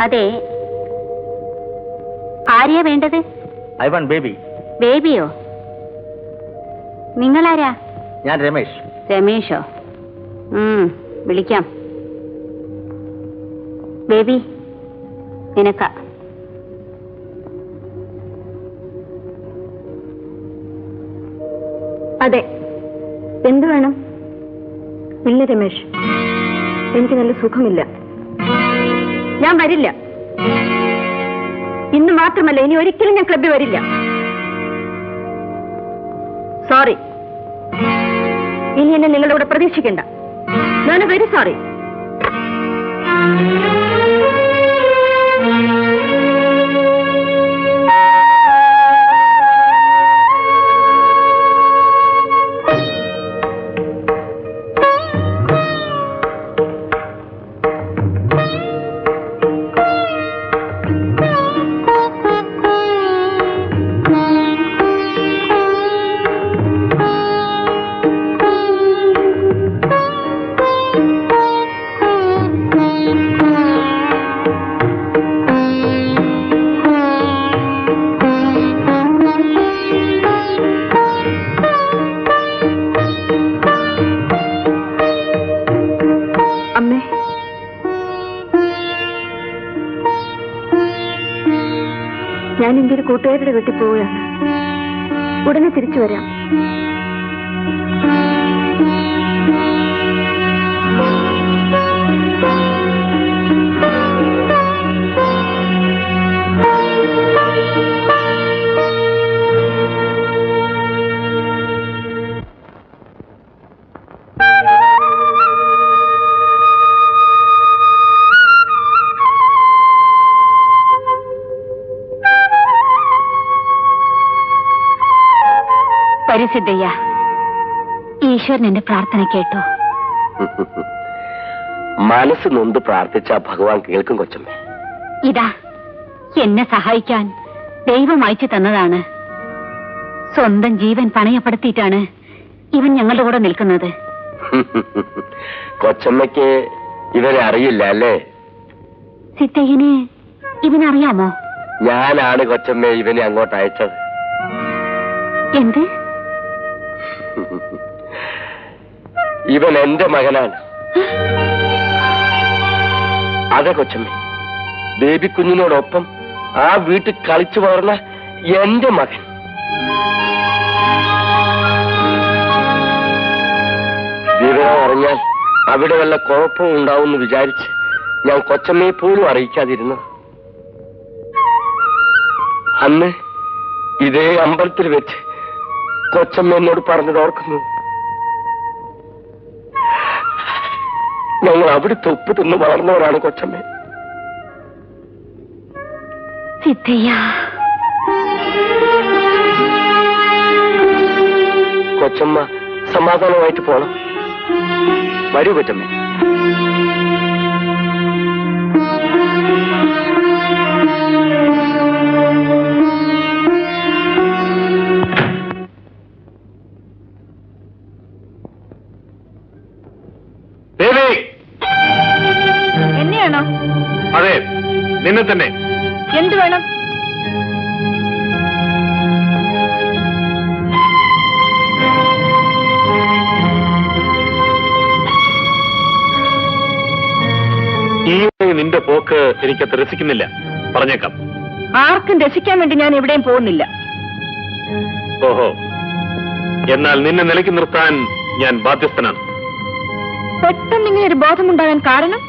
അതെ, ആരെയാ വേണ്ടത്? I want baby. ബേബിയോ? നിങ്ങളാരാ? ഞാൻ രമേശ്. രമേശോ? വിളിക്കാം. ബേബി നിനക്ക. അതെ, എന്തു വേണം? ഇല്ല രമേശ്, എനിക്ക് നല്ല സുഖമില്ല. ഞാൻ വരില്ല. ഇന്ന് മാത്രമല്ല, ഇനി ഒരിക്കലും ഞാൻ ക്ലബ്ബിൽ വരില്ല. സോറി, ഇനി എന്നെ നിങ്ങളുടെ കൂടെ പ്രതീക്ഷിക്കണ്ട. ഞാൻ വെരി സോറി. ഞാൻ എൻ്റെ ഒരു കൂട്ടുകാരുടെ വീട്ടിൽ പോവുകയാണ്. ഉടനെ തിരിച്ചു വരാം. പരിസിദ്ധയ്യ, ഈശ്വരൻ എന്റെ പ്രാർത്ഥന കേട്ടോ? മനസ്സ് നൊന്ത് പ്രാർത്ഥിച്ച ഭഗവാൻ കേൾക്കും കൊച്ചമ്മേ. ഇതാ എന്നെ സഹായിക്കാൻ ദൈവം അയച്ചു തന്നതാണ്. സ്വന്തം ജീവൻ പണയപ്പെടുത്തിയിട്ടാണ് ഇവൻ ഞങ്ങളുടെ കൂടെ നിൽക്കുന്നത്. കൊച്ചമ്മയ്ക്ക് ഇവരെ അറിയില്ല അല്ലേ? സിദ്ധയ്യന് ഇവനറിയാമോ? ഞാനാണ് കൊച്ചമ്മ ഇവനെ അങ്ങോട്ട് അയച്ചത്. എന്ത്? ഇവൻ എന്റെ മകനാണ്. അതെ കൊച്ചമ്മ, ബേബി കുഞ്ഞിനോടൊപ്പം ആ വീട്ടിൽ കളിച്ചു വളർന്ന എന്റെ മകൻ. വിവരം അറിഞ്ഞാൽ അവിടെ വല്ല കുഴപ്പവും ഉണ്ടാവുമെന്ന് വിചാരിച്ച് ഞാൻ കൊച്ചമ്മയെ പോലും അറിയിക്കാതിരുന്നു. അന്ന് ഇതേ അമ്പലത്തിൽ വെച്ച് കൊച്ചമ്മ എന്നോട് പറഞ്ഞത് ഓർക്കുന്നു. ഞങ്ങൾ അവിടുത്തെ ഉപ്പ് തിന്ന് വളർന്നവരാണ് കൊച്ചമ്മ. കൊച്ചമ്മ സമാധാനമായിട്ട് പോണം. വരൂ കൊച്ചമ്മ. എന്നെയാണോ? അതെ, നിന്നെ തന്നെ. എന്ത് വേണം? ഈ നിന്റെ പോക്ക് എനിക്കത് രസിക്കുന്നില്ല, പറഞ്ഞേക്കാം. ആർക്കും രസിക്കാൻ വേണ്ടി ഞാൻ എവിടെയും പോകുന്നില്ല. ഓഹോ, എന്നാൽ നിന്നെ നിലയ്ക്ക് നിർത്താൻ ഞാൻ ബാധ്യസ്ഥനാണ്. പെട്ടെന്ന് ഇങ്ങനെ ഒരു ബോധമുണ്ടാകാൻ കാരണം?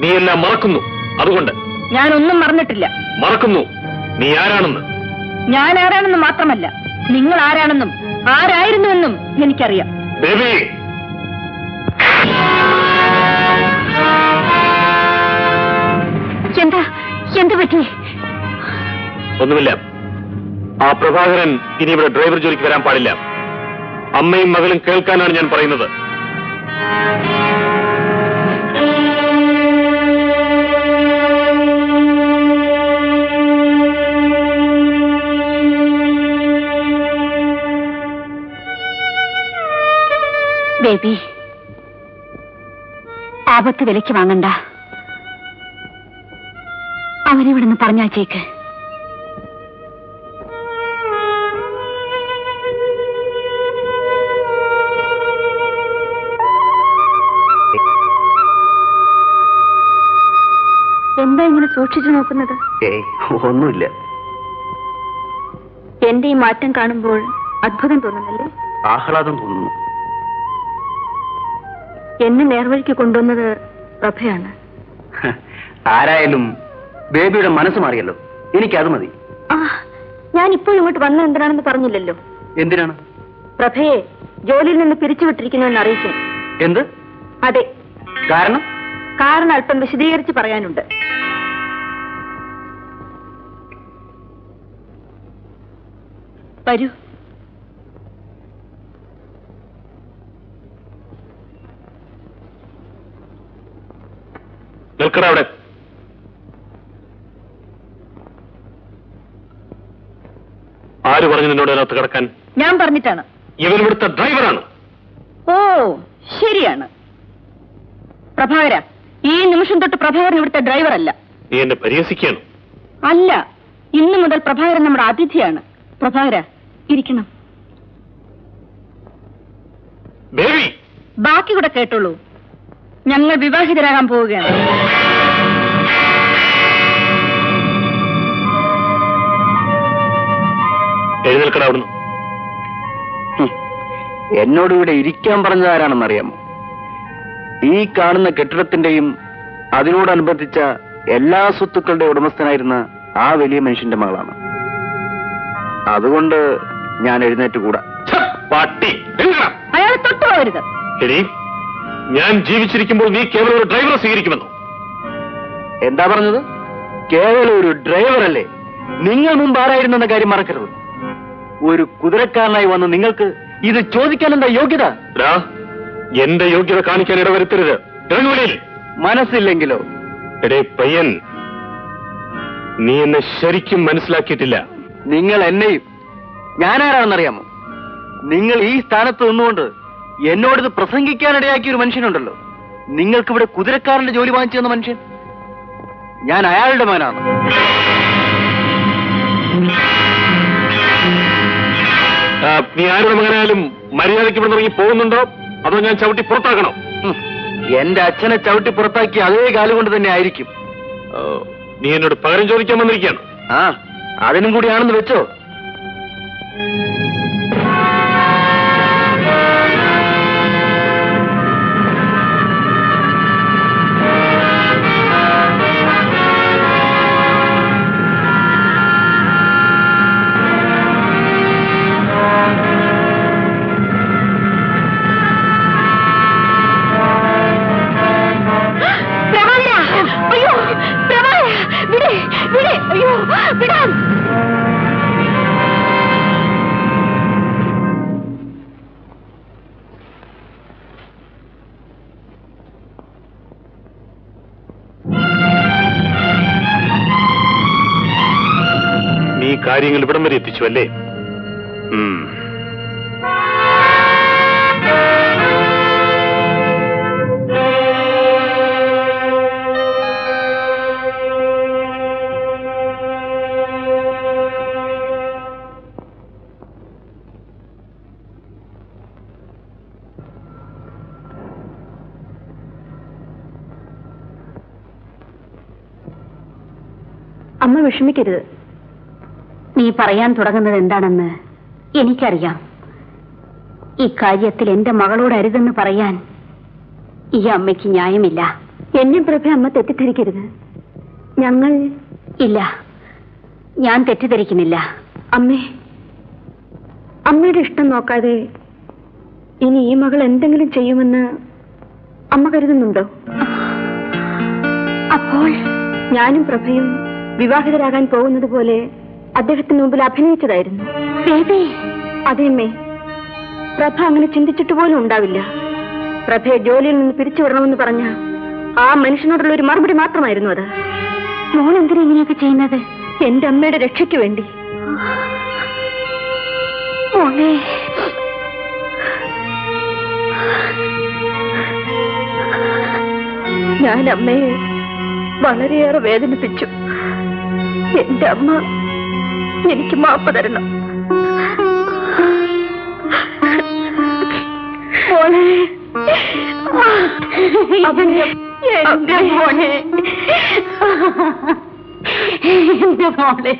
നീ എല്ലാം മറക്കുന്നു, അതുകൊണ്ട്. ഞാനൊന്നും മറന്നിട്ടില്ല. മറക്കുന്നു നീ ആരാണെന്ന്. ഞാൻ ആരാണെന്ന് മാത്രമല്ല, നിങ്ങൾ ആരാണെന്നും ആരായിരുന്നുവെന്നും എനിക്കറിയാം. ബേബി, എന്താ എന്ത് പറ്റി? ഒന്നുമില്ല. ആ പ്രഭാകരൻ ഇനി ഇവിടെ ഡ്രൈവർ ജോലിക്ക് വരാൻ പാടില്ല. അമ്മയും മകളും കേൾക്കാനാണ് ഞാൻ പറയുന്നത്. ബേബി, ആപത്ത് വിലയ്ക്ക് വാങ്ങണ്ട. അവനെ ഇവിടെ നിന്ന് പറഞ്ഞയച്ചേക്ക്. എന്താ ഇങ്ങനെ സൂക്ഷിച്ചു നോക്കുന്നത്? ഒന്നുമില്ല. എന്റെ ഈ മാറ്റം കാണുമ്പോൾ അത്ഭുതം തോന്നുന്നല്ലേ? ആഹ്ലാദം തോന്നുന്നു. എന്നെ നേർവഴിക്ക് കൊണ്ടുവന്നത് പ്രഭയാണ്. ആരായാലും ബേബിയുടെ മനസ്സ് മാറിയല്ലോ. എനിക്കത് മതി. ഞാൻ ഇപ്പോൾ ഇങ്ങോട്ട് വന്നത് എന്തിനാണെന്ന് പറഞ്ഞില്ലല്ലോ. എന്തിനാണ്? പ്രഭയെ ജോലിയിൽ നിന്ന് പിരിച്ചുവിട്ടിരിക്കുന്നുവെന്ന് അറിയിക്കാൻ. എന്ത്? അതെ. കാരണം? കാരണം അല്പം വിശദീകരിച്ച് പറയാനുണ്ട്. വരൂ. നിൽക്കട അവിടെ. ആര് പറഞ്ഞു നിന്നോട് അതിനകത്ത് കിടക്കാൻ? ഞാൻ പറഞ്ഞിട്ടാണ്. ഇവൻ ഇവിടുത്തെ ഡ്രൈവറാണ്. ഓ, ശരിയാണ്. പ്രഭാകര, ഈ നിമിഷം തൊട്ട് പ്രഭാകരൻ ഇവിടുത്തെ ഡ്രൈവർ അല്ല. നീ എന്നെ പരിഹസിക്കുകയാണ്. അല്ല, ഇന്നു മുതൽ പ്രഭാകരൻ നമ്മുടെ അതിഥിയാണ്. പ്രഭാകര, ഇരിക്കണം. ബേബി, ബാക്കി കൂടെ കേട്ടോളൂ. ഞങ്ങൾ വിവാഹിതരാകാൻ പോവുകയാണ്. എഴുന്നേൽക്കട അവിടുന്ന്. എന്നോട് ഇവിടെ ഇരിക്കാൻ പറഞ്ഞത് ആരാണെന്നറിയാമോ? ഈ കാണുന്ന കെട്ടിടത്തിന്റെയും അതിനോടനുബന്ധിച്ച എല്ലാ സ്വത്തുക്കളുടെ ഉടമസ്ഥനായിരുന്ന ആ വലിയ മനുഷ്യന്റെ മകളാണ്. അതുകൊണ്ട് ഞാൻ എഴുന്നേറ്റ് കൂടാ. പട്ടി, അയാളെ തൊട്ടുപോകരുത്. ശരി, ഞാൻ ജീവിച്ചിരിക്കുമ്പോൾ നീ കേവലം ഒരു ഡ്രൈവറെ സ്വീകരിക്കുമെന്നോ? എന്താ പറഞ്ഞത്? കേവലം ഒരു ഡ്രൈവർ അല്ലേ? നിങ്ങൾ മുമ്പ് ആരായിരുന്നെന്ന കാര്യം മറക്കരുത്. ഒരു കുതിരക്കാരനായി വന്ന് നിങ്ങൾക്ക് ഇത് ചോദിക്കാൻ എന്താ യോഗ്യത? എന്റെ യോഗ്യത കാണിക്കാൻ ഇടവരുത്തരുത്. ഇറങ്ങുവഴിയിൽ. മനസ്സില്ലെങ്കിലോ? എടേ പയ്യൻ, നീ എന്നെ ശരിക്കും മനസ്സിലാക്കിയിട്ടില്ല. നിങ്ങൾ എന്നെയും ഞാനാരാണെന്നറിയാമോ? നിങ്ങൾ ഈ സ്ഥാനത്ത് നിന്നുകൊണ്ട് എന്നോടിത് പ്രസംഗിക്കാനിടയാക്കിയ ഒരു മനുഷ്യനുണ്ടല്ലോ. നിങ്ങൾക്കിവിടെ കുതിരക്കാരന്റെ ജോലി വാങ്ങിച്ചു തന്ന മനുഷ്യൻ. ഞാൻ അയാളുടെ മകനാണ്. നീ ആരുടെ മകനായാലും മര്യാദയ്ക്ക് ഇവിടെ ഇറങ്ങി പോകുന്നുണ്ടോ അതോ ഞാൻ ചവിട്ടി പുറത്താക്കണോ? എന്റെ അച്ഛനെ ചവിട്ടി പുറത്താക്കി അതേ കാലുകൊണ്ട് തന്നെ ആയിരിക്കും. നീ എന്നോട് പകരം ചോദിക്കാൻ വന്നിരിക്കുകയാണ്. അതിനും കൂടിയാണെന്ന് വെച്ചോ. നീ കാര്യങ്ങൾ ഇവിടം വരെ എത്തിച്ചു അല്ലേ? അമ്മ വിഷമിക്കരുത്. നീ പറയാൻ തുടങ്ങുന്നത് എന്താണെന്ന് എനിക്കറിയാം. ഇക്കാര്യത്തിൽ എന്റെ മകളോട് അരുതെന്ന് പറയാൻ ഈ അമ്മയ്ക്ക് ന്യായമില്ല. എന്നെ പ്രഭ അമ്മ തെറ്റിദ്ധരിക്കരുത്. ഞങ്ങൾ ഇല്ല, ഞാൻ തെറ്റിദ്ധരിക്കുന്നില്ല. അമ്മയുടെ ഇഷ്ടം നോക്കാതെ ഇനി ഈ മകൾ എന്തെങ്കിലും ചെയ്യുമെന്ന് അമ്മ കരുതുന്നുണ്ടോ? അപ്പോൾ ഞാനും പ്രഭയും വിവാഹിതരാകാൻ പോകുന്നത് പോലെ അദ്ദേഹത്തിന് മുമ്പിൽ അഭിനയിച്ചതായിരുന്നു. ബേബി, അതേമ്മേ, പ്രഭ അങ്ങനെ ചിന്തിച്ചിട്ട് പോലും ഉണ്ടാവില്ല. പ്രഭയെ ജോലിയിൽ നിന്ന് പിരിച്ചുവിടണമെന്ന് പറഞ്ഞ ആ മനുഷ്യനോടുള്ള ഒരു മറുപടി മാത്രമായിരുന്നു അത്. മോൾ എന്തിനാ ഇങ്ങനെയൊക്കെ ചെയ്യുന്നത്? എന്റെ അമ്മയുടെ രക്ഷയ്ക്ക് വേണ്ടി. മോളെ, ഞാൻ അമ്മയെ വളരെയേറെ വേദനിപ്പിച്ചു. എന്റെ അമ്മ എനിക്ക് മാപ്പ് തരണം. മോളെ, എന്റെ മോളെ, എന്റെ മോളെ.